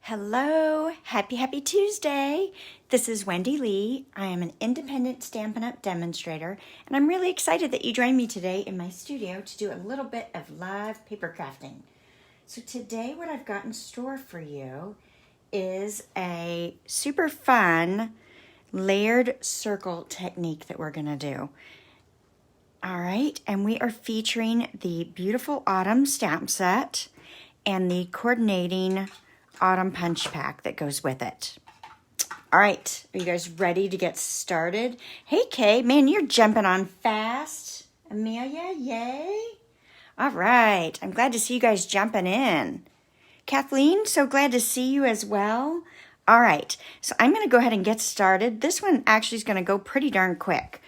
Hello, happy Tuesday. This is Wendy Lee. I am an independent Stampin' Up! Demonstrator, and I'm really excited that you joined me today in my studio to do a little bit of live paper crafting. So today what I've got in store for you is a super fun layered circle technique that we're gonna do. All right, and we are featuring the Beautiful Autumn stamp set and the coordinating autumn punch pack that goes with it. All right, are you guys ready to get started? Hey, Kay, man, you're jumping on fast. Amelia, yay. All right, I'm glad to see you guys jumping in. Kathleen, so glad to see you as well. All right, so I'm gonna go ahead and get started. This one actually is gonna go pretty darn quick.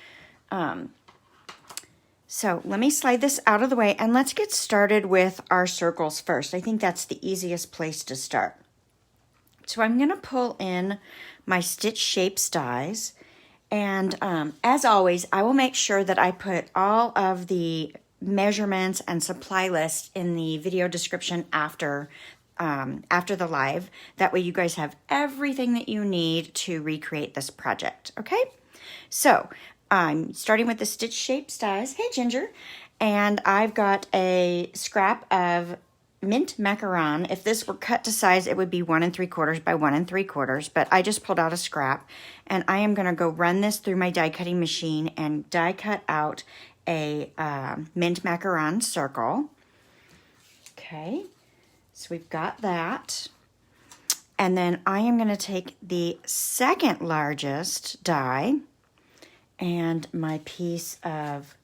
So let me slide this out of the way and let's get started with our circles first. I think that's the easiest place to start. So I'm going to pull in my stitch shapes dies, and as always, I will make sure that I put all of the measurements and supply list in the video description after the live. That way you guys have everything that you need to recreate this project, okay? So I'm starting with the stitch shapes dies. Hey, Ginger. And I've got a scrap of mint macaron. If this were cut to size, it would be 1 3/4 by 1 3/4, but I just pulled out a scrap, and I am going to go run this through my die cutting machine and die cut out a mint macaron circle. Okay, so we've got that. And then I am going to take the second largest die and my piece of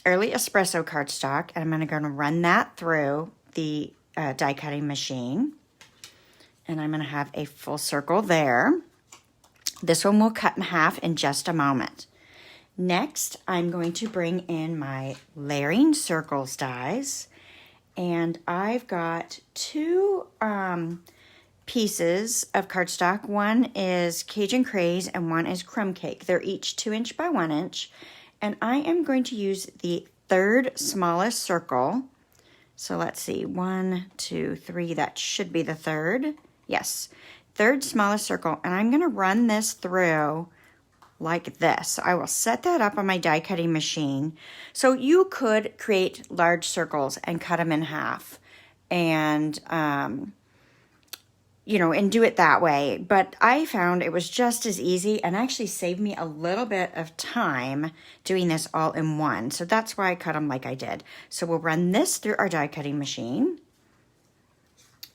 early espresso cardstock, and I'm going to run that through the die cutting machine, and I'm going to have a full circle there. This one will cut in half in just a moment. Next, I'm going to bring in my layering circles dies, and I've got two pieces of cardstock. One is Cajun Craze and one is Crumb Cake. They're each 2 inch by 1 inch. And I am going to use the third smallest circle. So let's see, 1, 2, 3, that should be the third. Yes, third smallest circle. And I'm gonna run this through like this. So I will set that up on my die cutting machine. So you could create large circles and cut them in half and, you know, and do it that way. But I found it was just as easy and actually saved me a little bit of time doing this all in one. So that's why I cut them like I did. So we'll run this through our die cutting machine,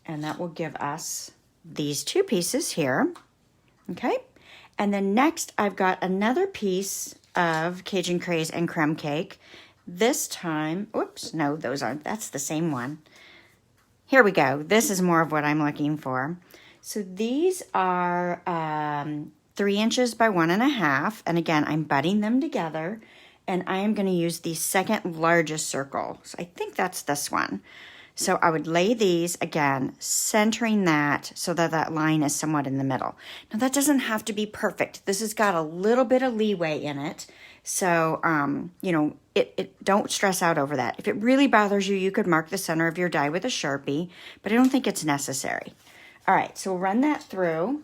and that will give us these two pieces here. Okay. And then next I've got another piece of Cajun Craze and Crumb Cake. This time, oops, no, those aren't, that's the same one. Here we go. This is more of what I'm looking for. So these are 3 inches by 1.5. And again, I'm butting them together. And I am going to use the second largest circle. So I think that's this one. So I would lay these, again, centering that so that that line is somewhat in the middle. Now that doesn't have to be perfect. This has got a little bit of leeway in it. So, you know, don't stress out over that. If it really bothers you, you could mark the center of your die with a Sharpie, but I don't think it's necessary. All right, so we'll run that through,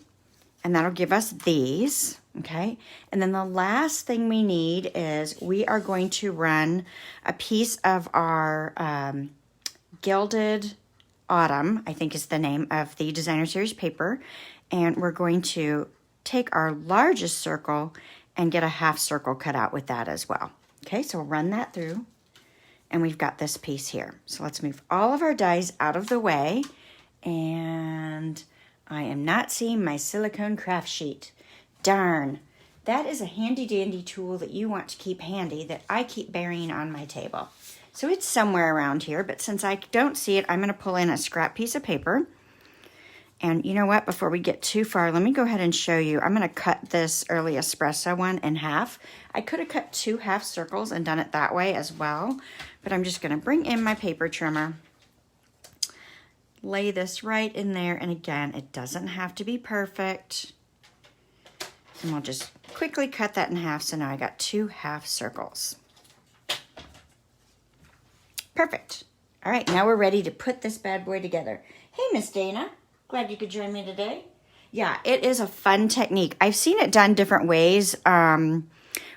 and that'll give us these, okay? And then the last thing we need is we are going to run a piece of our Gilded Autumn, I think is the name of the Designer Series paper, and we're going to take our largest circle and get a half circle cut out with that as well. Okay, so we'll run that through, and we've got this piece here. So let's move all of our dies out of the way, and I am not seeing my silicone craft sheet. Darn, that is a handy dandy tool that you want to keep handy that I keep burying on my table. So it's somewhere around here, but since I don't see it, I'm gonna pull in a scrap piece of paper. And you know what, before we get too far, let me go ahead and show you. I'm gonna cut this early espresso one in half. I could have cut 2 half circles and done it that way as well, but I'm just gonna bring in my paper trimmer, lay this right in there, and again, it doesn't have to be perfect. And we'll just quickly cut that in half, so now I got 2 half circles. Perfect. All right, now we're ready to put this bad boy together. Hey, Miss Dana. Glad you could join me today. Yeah, it is a fun technique. I've seen it done different ways,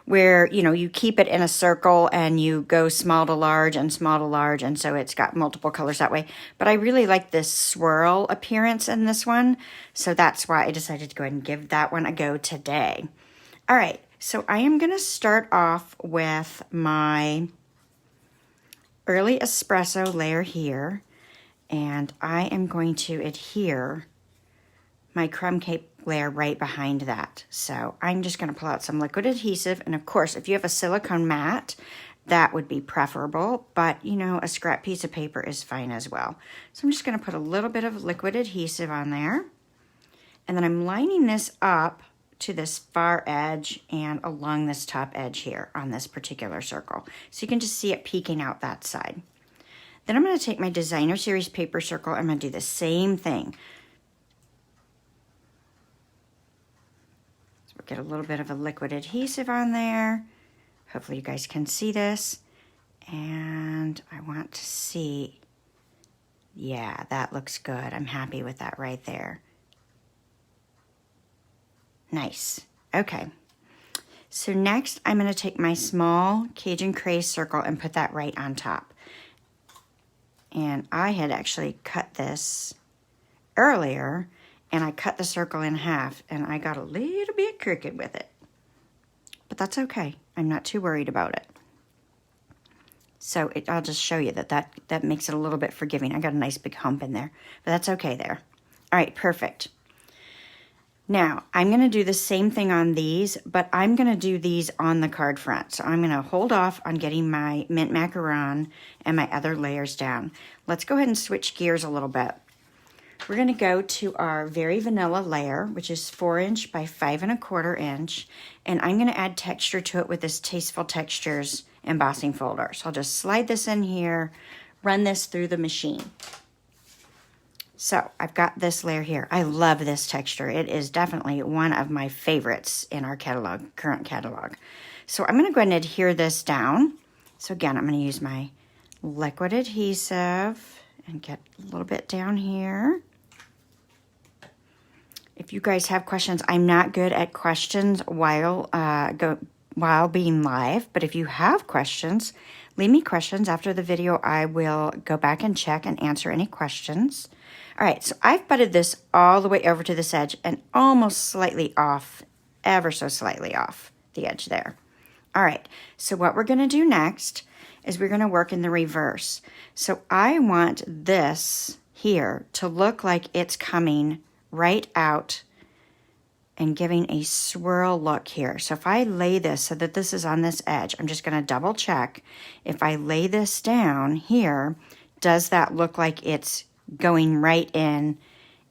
where, you know, you keep it in a circle and you go small to large, and so it's got multiple colors that way. But I really like this swirl appearance in this one, so that's why I decided to go ahead and give that one a go today. All right, so I am going to start off with my early espresso layer here, and I am going to adhere my crumb cake layer right behind that. So I'm just going to pull out some liquid adhesive, and of course, if you have a silicone mat, that would be preferable, but you know, a scrap piece of paper is fine as well. So I'm just going to put a little bit of liquid adhesive on there, and then I'm lining this up to this far edge and along this top edge here on this particular circle. So you can just see it peeking out that side. Then I'm going to take my Designer Series paper circle. I'm going to do the same thing. So we'll get a little bit of a liquid adhesive on there. Hopefully you guys can see this. And I want to see, yeah, that looks good. I'm happy with that right there. Nice. Okay. So next I'm going to take my small Cajun Craze circle and put that right on top. And I had actually cut this earlier, and I cut the circle in half, and I got a little bit crooked with it. But that's okay. I'm not too worried about it. So I'll just show you that makes it a little bit forgiving. I got a nice big hump in there, but that's okay there. All right, perfect. Now, I'm going to do the same thing on these, but I'm going to do these on the card front. So I'm going to hold off on getting my mint macaron and my other layers down. Let's go ahead and switch gears a little bit. We're going to go to our very vanilla layer, which is 4" by 5 1/4", and I'm going to add texture to it with this Tasteful Textures embossing folder. So I'll just slide this in here, run this through the machine. So I've got this layer here. I love this texture. It is definitely one of my favorites in our catalog, current catalog. So I'm going to go ahead and adhere this down. So again, I'm going to use my liquid adhesive and get a little bit down here. If you guys have questions, I'm not good at questions while being live, but if you have questions, leave me questions after the video. I will go back and check and answer any questions. All right, so I've butted this all the way over to this edge and almost slightly off, ever so slightly off the edge there. All right, so what we're going to do next is we're going to work in the reverse. So I want this here to look like it's coming right out and giving a swirl look here. So if I lay this so that this is on this edge, I'm just going to double check. If I lay this down here, does that look like it's going right in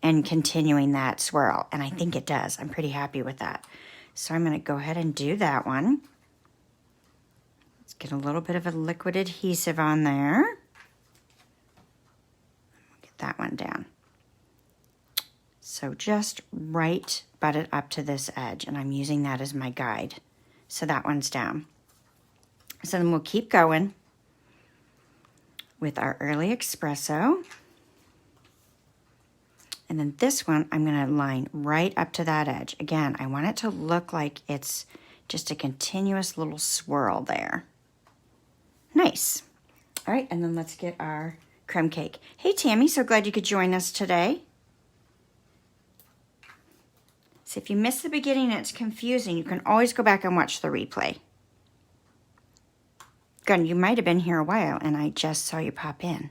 and continuing that swirl? And I think it does. I'm pretty happy with that. So I'm going to go ahead and do that one. Let's get a little bit of a liquid adhesive on there. Get that one down. So just right butt it up to this edge, and I'm using that as my guide. So that one's down. So then we'll keep going with our early espresso. And then this one, I'm going to line right up to that edge. Again, I want it to look like it's just a continuous little swirl there. Nice. All right, and then let's get our crumb cake. Hey, Tammy, so glad you could join us today. So if you miss the beginning and it's confusing, you can always go back and watch the replay. Good, you might have been here a while and I just saw you pop in.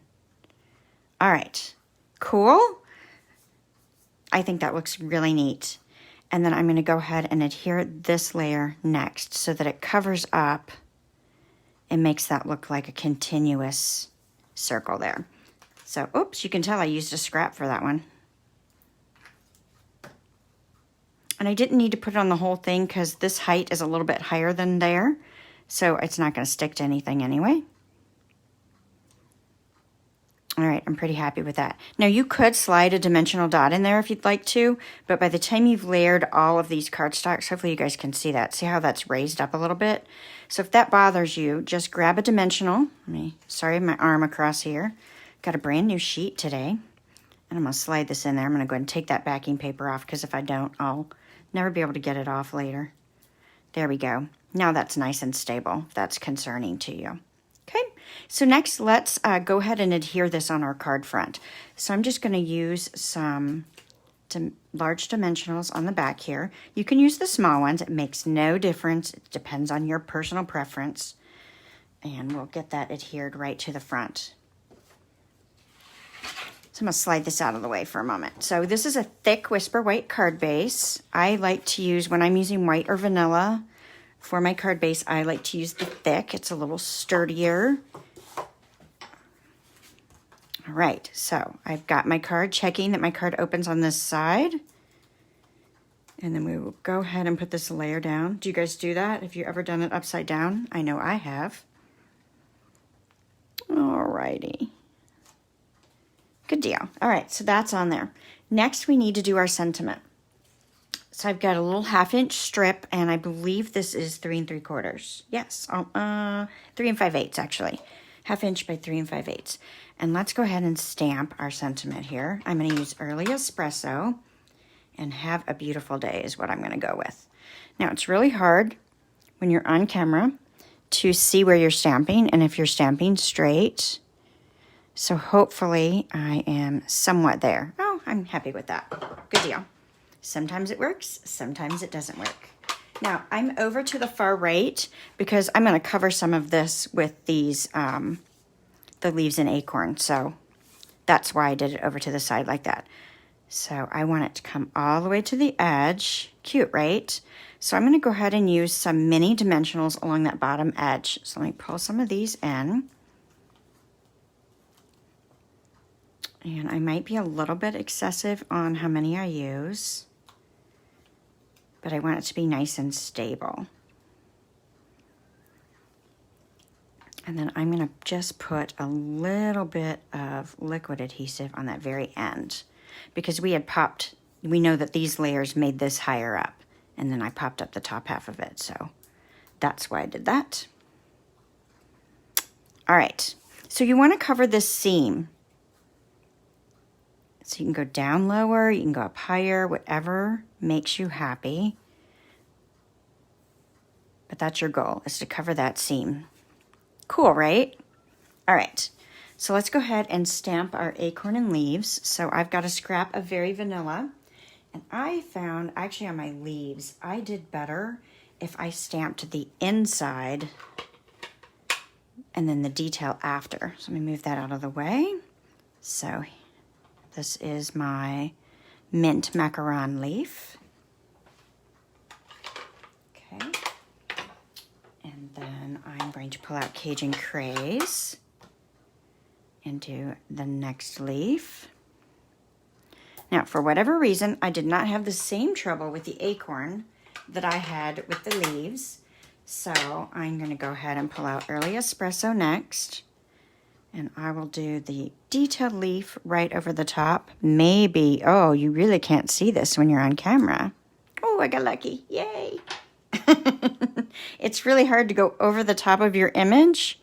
All right, cool. I think that looks really neat. And then I'm going to go ahead and adhere this layer next so that it covers up and makes that look like a continuous circle there. So, oops, you can tell I used a scrap for that one. And I didn't need to put it on the whole thing because this height is a little bit higher than there. So it's not going to stick to anything anyway. All right, I'm pretty happy with that. Now you could slide a dimensional dot in there if you'd like to, but by the time you've layered all of these cardstocks, hopefully you guys can see that. See how that's raised up a little bit? So if that bothers you, just grab a dimensional. Sorry, my arm across here. Got a brand new sheet today. And I'm going to slide this in there. I'm going to go ahead and take that backing paper off because if I don't, I'll never be able to get it off later. There we go. Now that's nice and stable, if that's concerning to you. Okay, so next let's go ahead and adhere this on our card front. So I'm just going to use some large dimensionals on the back here. You can use the small ones. It makes no difference. It depends on your personal preference. And we'll get that adhered right to the front. So I'm going to slide this out of the way for a moment. So this is a thick Whisper White card base. I like to use, when I'm using white or vanilla for my card base, I like to use the thick. It's a little sturdier. All right, so I've got my card, checking that my card opens on this side. And then we will go ahead and put this layer down. Do you guys do that? Have you ever done it upside down? I know I have. All righty. Good deal. All right, so that's on there. Next, we need to do our sentiment. So I've got a little 1/2 inch strip, and I believe this is 3 3/4. Yes, 3 5/8 actually. 1/2 inch by 3 5/8. And let's go ahead and stamp our sentiment here. I'm going to use Early Espresso, and Have a Beautiful Day is what I'm going to go with. Now, it's really hard when you're on camera to see where you're stamping, and if you're stamping straight. So hopefully I am somewhat there. Oh, I'm happy with that. Good deal. Sometimes it works, sometimes it doesn't work. Now, I'm over to the far right because I'm going to cover some of this with these, the leaves and acorn. So that's why I did it over to the side like that. So I want it to come all the way to the edge. Cute, right? So I'm going to go ahead and use some mini dimensionals along that bottom edge. So let me pull some of these in. And I might be a little bit excessive on how many I use, but I want it to be nice and stable. And then I'm going to just put a little bit of liquid adhesive on that very end because we know that these layers made this higher up, and then I popped up the top half of it, so that's why I did that. All right, so you want to cover this seam. So you can go down lower, you can go up higher, whatever makes you happy. But that's your goal, is to cover that seam. Cool, right? All right, so let's go ahead and stamp our Acorn and Leaves. So I've got a scrap of Very Vanilla. And I found, actually on my leaves, I did better if I stamped the inside and then the detail after. So let me move that out of the way. So this is my mint macaron leaf. Okay. And then I'm going to pull out Cajun Craze and do the next leaf. Now, for whatever reason, I did not have the same trouble with the acorn that I had with the leaves. So I'm going to go ahead and pull out Early Espresso next. And I will do the detailed leaf right over the top. Maybe, oh, you really can't see this when you're on camera. Oh, I got lucky. Yay. It's really hard to go over the top of your image.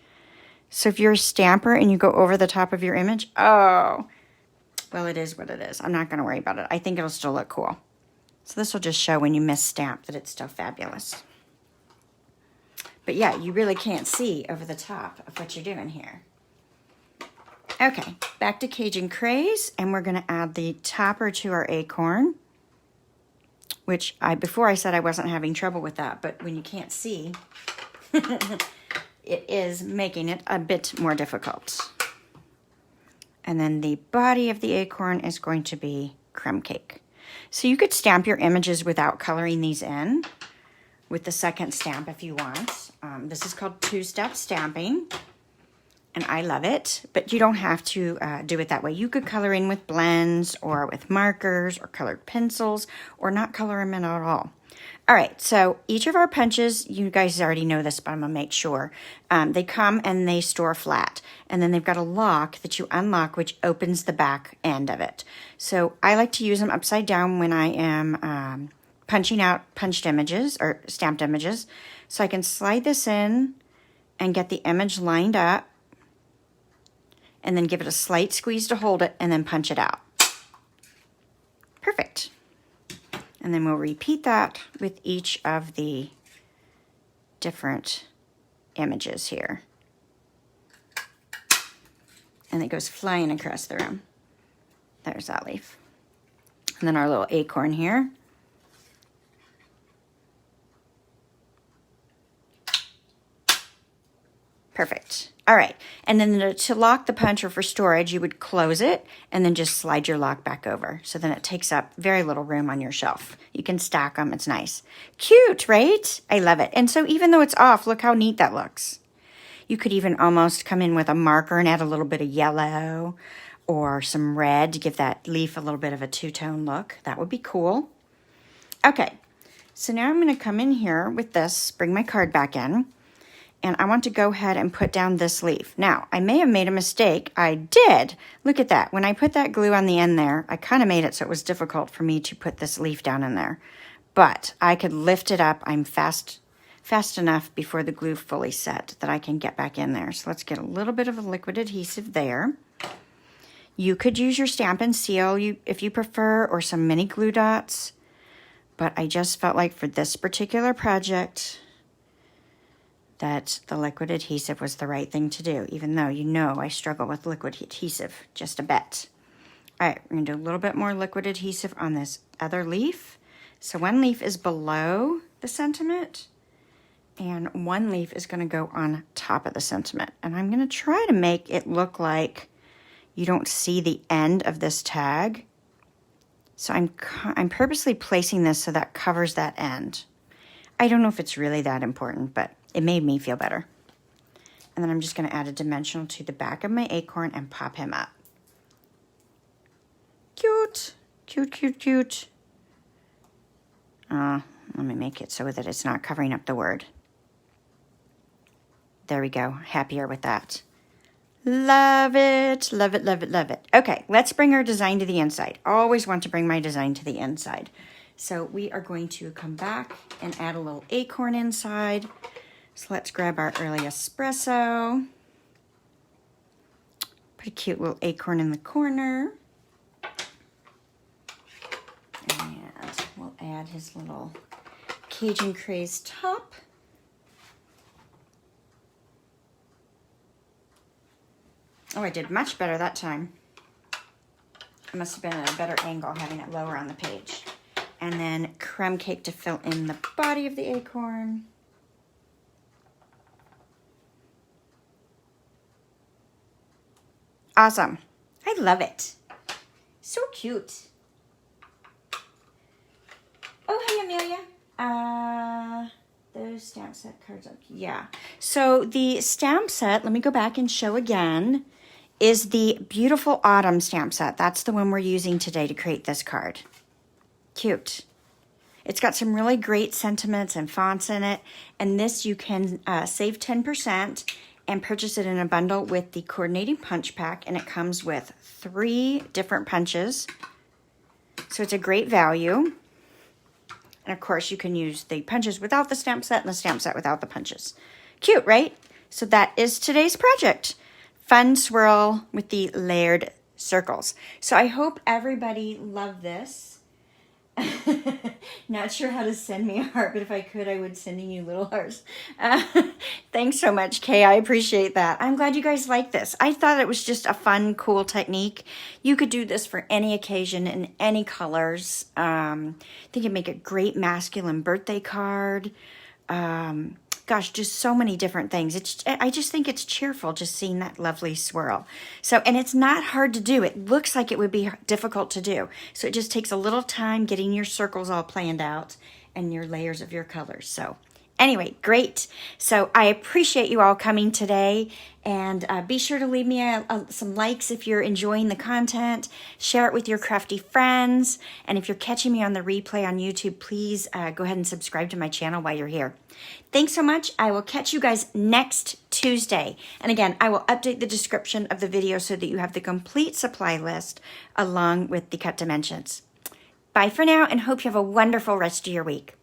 So if you're a stamper and you go over the top of your image, oh, well, it is what it is. I'm not going to worry about it. I think it'll still look cool. So this will just show when you misstamp that it's still fabulous. But yeah, you really can't see over the top of what you're doing here. Okay, back to Cajun Craze, and we're going to add the topper to our acorn, which before I said I wasn't having trouble with that, but when you can't see, it is making it a bit more difficult. And then the body of the acorn is going to be Crumb Cake. So you could stamp your images without coloring these in with the second stamp if you want. This is called two-step stamping. And I love it, but you don't have to do it that way. You could color in with blends or with markers or colored pencils or not color them in at all. All right, so each of our punches, you guys already know this, but I'm gonna make sure. They come and they store flat. And then they've got a lock that you unlock, which opens the back end of it. So I like to use them upside down when I am punching out punched images or stamped images. So I can slide this in and get the image lined up. and then give it a slight squeeze to hold it, and then punch it out. Perfect. And then we'll repeat that with each of the different images here. And it goes flying across the room. There's that leaf. And then our little acorn here. Perfect. All right. And then to lock the punch or for storage, you would close it and then just slide your lock back over. So then it takes up very little room on your shelf. You can stack them. It's nice. Cute, right? I love it. And so even though it's off, look how neat that looks. You could even almost come in with a marker and add a little bit of yellow or some red to give that leaf a little bit of a two-tone look. That would be cool. Okay. So now I'm going to come in here with this, bring my card back in. And I want to go ahead and put down this leaf. Now, I may have made a mistake. I did. Look at that. When I put that glue on the end there, I kind of made it so it was difficult for me to put this leaf down in there. But I could lift it up. I'm fast enough before the glue fully set that I can get back in there. So let's get a little bit of a liquid adhesive there. You could use your Stampin' Seal if you prefer, or some mini glue dots. But I just felt like for this particular project that the liquid adhesive was the right thing to do, even though you know I struggle with liquid adhesive just a bit. All right, we're gonna do a little bit more liquid adhesive on this other leaf. So one leaf is below the sentiment, and one leaf is gonna go on top of the sentiment. And I'm gonna try to make it look like you don't see the end of this tag. So I'm purposely placing this so that covers that end. I don't know if it's really that important, but it made me feel better. And then I'm just going to add a dimensional to the back of my acorn and pop him up. Cute, cute, cute, cute. Let me make it so that it's not covering up the word. There we go. Happier with that. Love it, love it, love it, love it. Okay, let's bring our design to the inside. Always want to bring my design to the inside. So we are going to come back and add a little acorn inside. So let's grab our early espresso. Pretty cute little acorn in the corner. And we'll add his little Cajun Craze top. Oh, I did much better that time. It must have been at a better angle having it lower on the page. And then Crumb Cake to fill in the body of the acorn. Awesome. I love it. So cute. Oh, hey, Amelia. Those stamp set cards. Yeah. So the stamp set, let me go back and show again, is the Beautiful Autumn stamp set. That's the one we're using today to create this card. Cute. It's got some really great sentiments and fonts in it. And this you can save 10% and purchase it in a bundle with the coordinating punch pack. And it comes with 3 different punches. So it's a great value. And of course you can use the punches without the stamp set and the stamp set without the punches. Cute, right? So that is today's project. Fun swirl with the layered circles. So I hope everybody loved this. Not sure how to send me a heart, but if I could, I would sending you little hearts. Thanks so much, Kay. I appreciate that. I'm glad you guys like this. I thought it was just a fun, cool technique. You could do this for any occasion in any colors. I think it'd make a great masculine birthday card. Gosh, just so many different things. I just think it's cheerful just seeing that lovely swirl. So, and it's not hard to do. It looks like it would be difficult to do. So it just takes a little time getting your circles all planned out and your layers of your colors. So anyway, great. So I appreciate you all coming today, and be sure to leave me some likes if you're enjoying the content. Share it with your crafty friends. And if you're catching me on the replay on YouTube, please go ahead and subscribe to my channel while you're here. Thanks so much. I will catch you guys next Tuesday. And again, I will update the description of the video so that you have the complete supply list along with the cut dimensions. Bye for now, and hope you have a wonderful rest of your week.